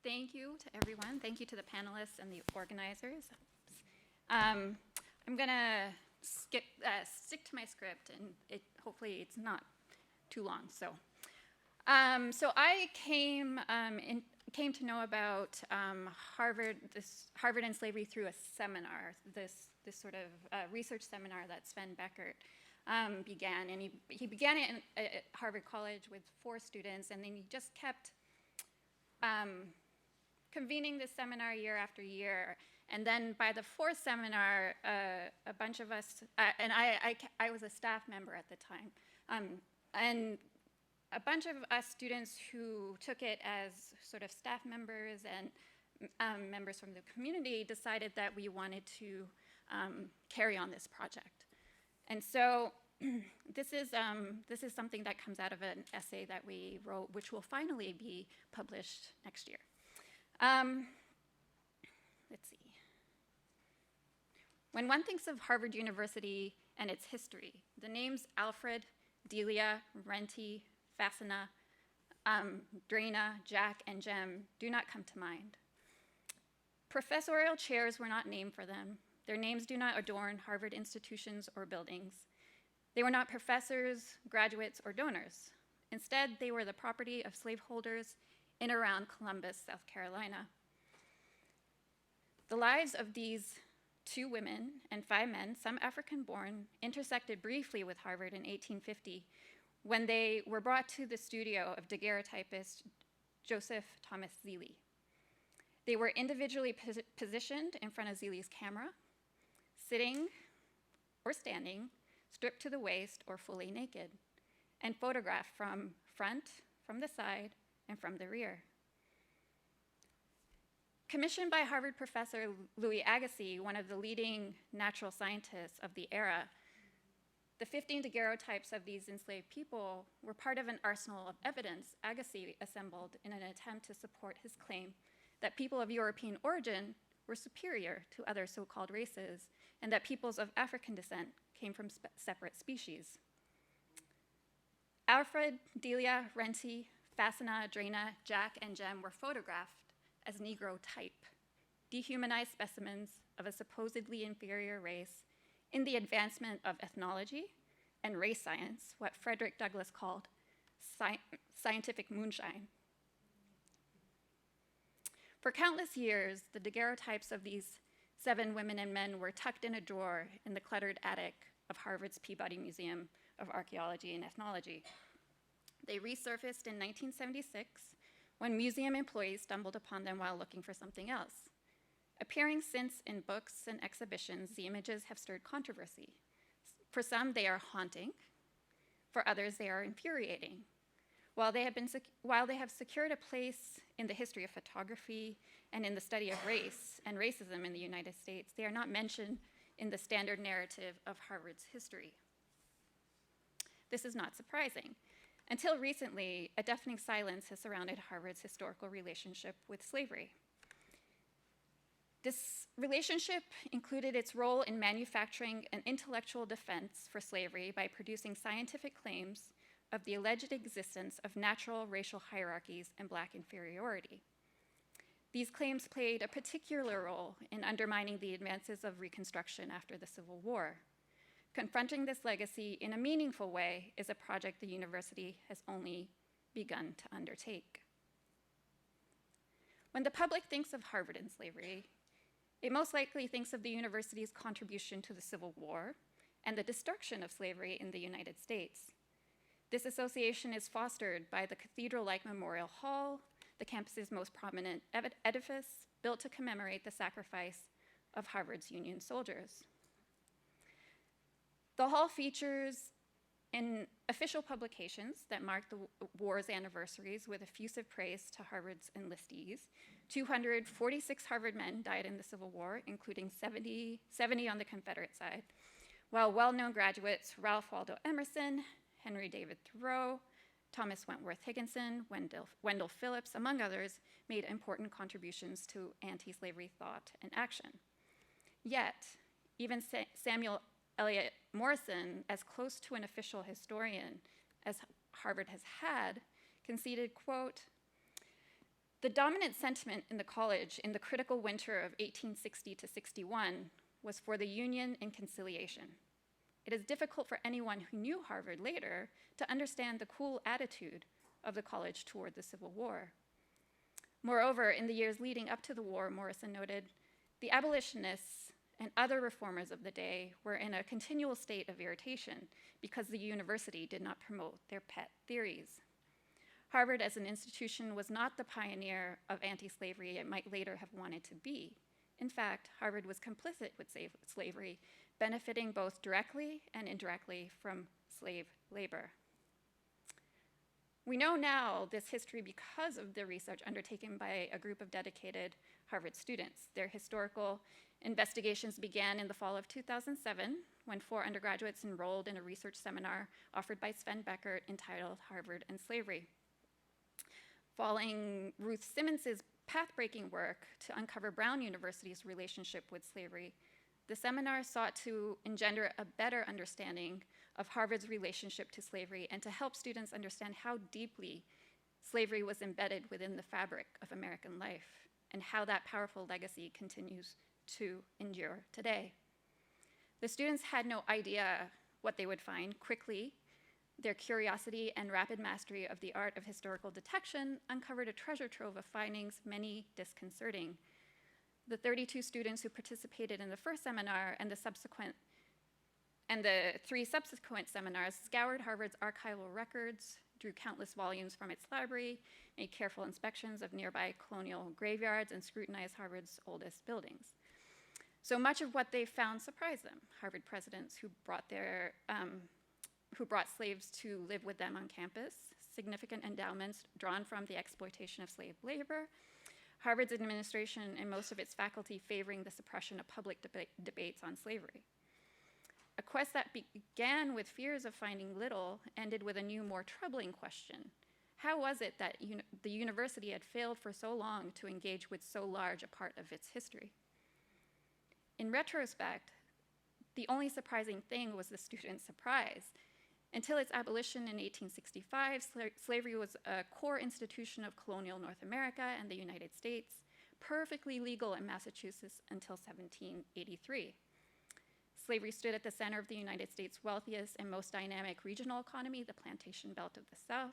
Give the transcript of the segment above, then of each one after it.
Thank you to everyone. Thank you to the panelists and the organizers. I'm going to stick to my script, and hopefully it's not too long. So I came to know about Harvard and slavery through a seminar, this sort of research seminar that Sven Beckert began. And he began it at Harvard College with 4 students, and then he just kept convening this seminar year after year. And then by the 4th seminar, a bunch of us, and I was a staff member at the time, and a bunch of us students who took it as sort of staff members and members from the community decided that we wanted to carry on this project. And so this is something that comes out of an essay that we wrote, which will finally be published next year. Let's see. When one thinks of Harvard University and its history, the names Alfred, Delia, Renty, Fassina, Drana, Jack, and Jem do not come to mind. Professorial chairs were not named for them. Their names do not adorn Harvard institutions or buildings. They were not professors, graduates, or donors. Instead, they were the property of slaveholders in and around Columbus, South Carolina. The lives of these 2 women and 5 men, some African-born, intersected briefly with Harvard in 1850 when they were brought to the studio of daguerreotypist Joseph Thomas Zeiley. They were individually positioned in front of Zeiley's camera, sitting or standing, stripped to the waist or fully naked, and photographed from front, from the side, and from the rear. Commissioned by Harvard professor Louis Agassiz, one of the leading natural scientists of the era, the 15 daguerreotypes of these enslaved people were part of an arsenal of evidence Agassiz assembled in an attempt to support his claim that people of European origin were superior to other so-called races, and that peoples of African descent came from separate species. Alfred, Delia, Renty, Fassina, Drana, Jack, and Jem were photographed as Negro type, dehumanized specimens of a supposedly inferior race in the advancement of ethnology and race science, what Frederick Douglass called scientific moonshine. For countless years, the daguerreotypes of these 7 women and men were tucked in a drawer in the cluttered attic of Harvard's Peabody Museum of Archaeology and Ethnology. They resurfaced in 1976 when museum employees stumbled upon them while looking for something else. Appearing since in books and exhibitions, the images have stirred controversy. For some, they are haunting. For others, they are infuriating. While they have secured a place in the history of photography and in the study of race and racism in the United States, they are not mentioned in the standard narrative of Harvard's history. This is not surprising. Until recently, a deafening silence has surrounded Harvard's historical relationship with slavery. This relationship included its role in manufacturing an intellectual defense for slavery by producing scientific claims of the alleged existence of natural racial hierarchies and Black inferiority. These claims played a particular role in undermining the advances of Reconstruction after the Civil War. Confronting this legacy in a meaningful way is a project the university has only begun to undertake. When the public thinks of Harvard and slavery, it most likely thinks of the university's contribution to the Civil War and the destruction of slavery in the United States. This association is fostered by the cathedral-like Memorial Hall, the campus's most prominent edifice, built to commemorate the sacrifice of Harvard's Union soldiers. The hall features in official publications that mark the war's anniversaries with effusive praise to Harvard's enlistees. 246 Harvard men died in the Civil War, including 70 on the Confederate side, while well-known graduates Ralph Waldo Emerson, Henry David Thoreau, Thomas Wentworth Higginson, Wendell Phillips, among others, made important contributions to anti-slavery thought and action. Yet, even Samuel Eliot Morison, as close to an official historian as Harvard has had, conceded, quote, The dominant sentiment in the college in the critical winter of 1860 to 61 was for the union and conciliation. It is difficult for anyone who knew Harvard later to understand the cool attitude of the college toward the Civil War. Moreover, in the years leading up to the war, Morrison noted, the abolitionists and other reformers of the day were in a continual state of irritation because the university did not promote their pet theories. Harvard as an institution was not the pioneer of anti-slavery it might later have wanted to be. In fact, Harvard was complicit with slavery, benefiting both directly and indirectly from slave labor. We know now this history because of the research undertaken by a group of dedicated Harvard students. Their historical investigations began in the fall of 2007 when 4 undergraduates enrolled in a research seminar offered by Sven Beckert entitled Harvard and Slavery. Following Ruth Simmons's path-breaking work to uncover Brown University's relationship with slavery, the seminar sought to engender a better understanding of Harvard's relationship to slavery and to help students understand how deeply slavery was embedded within the fabric of American life and how that powerful legacy continues to endure today. The students had no idea what they would find. Quickly, their curiosity and rapid mastery of the art of historical detection uncovered a treasure trove of findings, many disconcerting. The 32 students who participated in the first seminar and the 3 subsequent seminars scoured Harvard's archival records, drew countless volumes from its library, made careful inspections of nearby colonial graveyards, and scrutinized Harvard's oldest buildings. So much of what they found surprised them. Harvard presidents who brought slaves to live with them on campus, significant endowments drawn from the exploitation of slave labor, Harvard's administration and most of its faculty favoring the suppression of public debates on slavery. A quest that began with fears of finding little ended with a new, more troubling question. How was it that the university had failed for so long to engage with so large a part of its history? In retrospect, the only surprising thing was the students' surprise. Until its abolition in 1865, slavery was a core institution of colonial North America and the United States, perfectly legal in Massachusetts until 1783. Slavery stood at the center of the United States' wealthiest and most dynamic regional economy, the plantation belt of the South,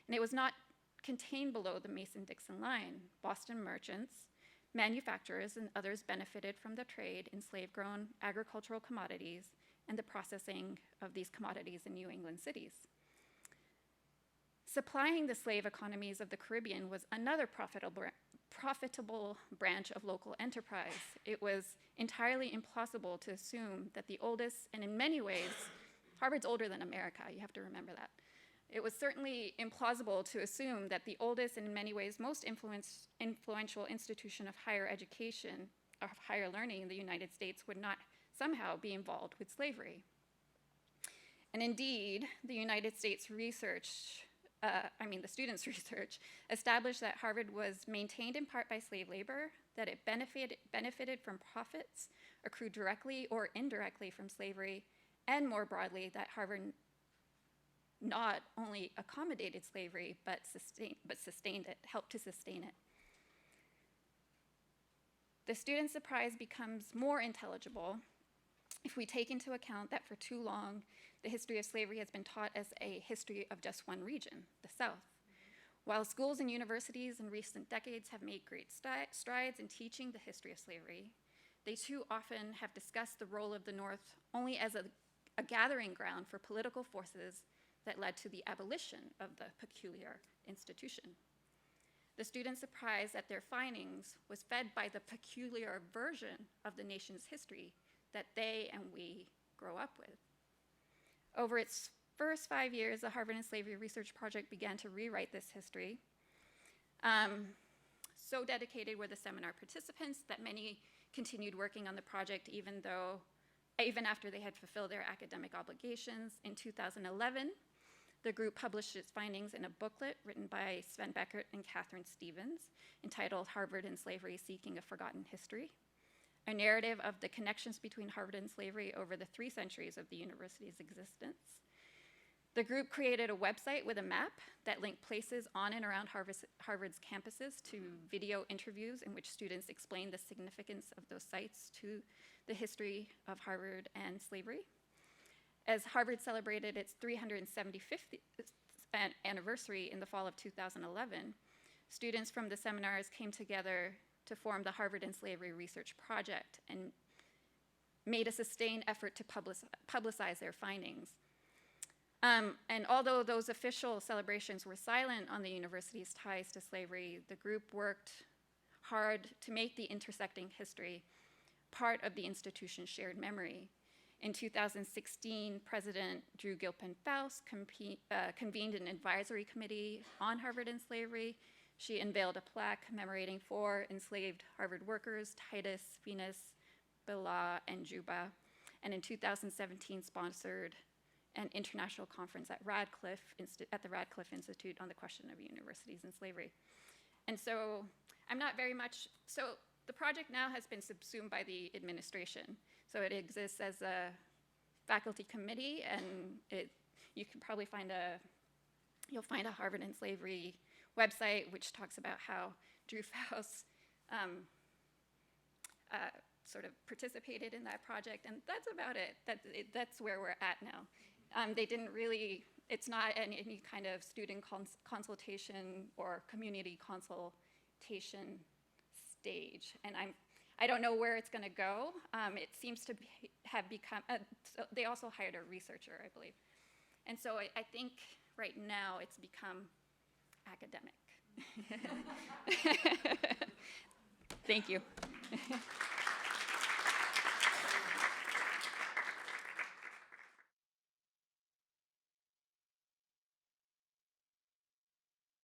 and it was not contained below the Mason-Dixon line. Boston merchants, manufacturers, and others benefited from the trade in slave-grown agricultural commodities and the processing of these commodities in New England cities. Supplying the slave economies of the Caribbean was another profitable branch of local enterprise. It was entirely implausible to assume that the oldest, and in many ways, Harvard's older than America, you have to remember that. It was certainly implausible to assume that the oldest and in many ways most influential institution of higher education, of higher learning in the United States would not somehow be involved with slavery. And indeed, the United States the students' research established that Harvard was maintained in part by slave labor, that it benefited from profits accrued directly or indirectly from slavery, and more broadly, that Harvard not only accommodated slavery, but sustained it, helped to sustain it. The student surprise becomes more intelligible if we take into account that for too long, the history of slavery has been taught as a history of just one region, the South. While schools and universities in recent decades have made great strides in teaching the history of slavery, they too often have discussed the role of the North only as a gathering ground for political forces that led to the abolition of the peculiar institution. The students' surprise at their findings was fed by the peculiar version of the nation's history that they and we grow up with. Over its first 5 years, the Harvard and Slavery Research Project began to rewrite this history. So dedicated were the seminar participants that many continued working on the project even after they had fulfilled their academic obligations. In 2011, the group published its findings in a booklet written by Sven Beckert and Catherine Stevens entitled Harvard and Slavery, Seeking a Forgotten History, a narrative of the connections between Harvard and slavery over the 3 centuries of the university's existence. The group created a website with a map that linked places on and around Harvard's campuses to video interviews in which students explained the significance of those sites to the history of Harvard and slavery. As Harvard celebrated its 375th anniversary in the fall of 2011, students from the seminars came together to form the Harvard and Slavery Research Project and made a sustained effort to publicize their findings. And although those official celebrations were silent on the university's ties to slavery, the group worked hard to make the intersecting history part of the institution's shared memory. In 2016, President Drew Gilpin-Faust convened an advisory committee on Harvard and slavery. She unveiled a plaque commemorating 4 enslaved Harvard workers, Titus, Venus, Bilal, and Juba, and in 2017 sponsored an international conference at the Radcliffe Institute on the question of universities and slavery. And so the project now has been subsumed by the administration. So it exists as a faculty committee, and you can probably you'll find a Harvard and Slavery website which talks about how Drew Faust sort of participated in that project, and that's about it. That's where we're at now. It's not any kind of student consultation or community consultation stage, and I don't know where it's going to go. It seems to have become, so they also hired a researcher, I believe. And so I think right now it's become academic. Thank you.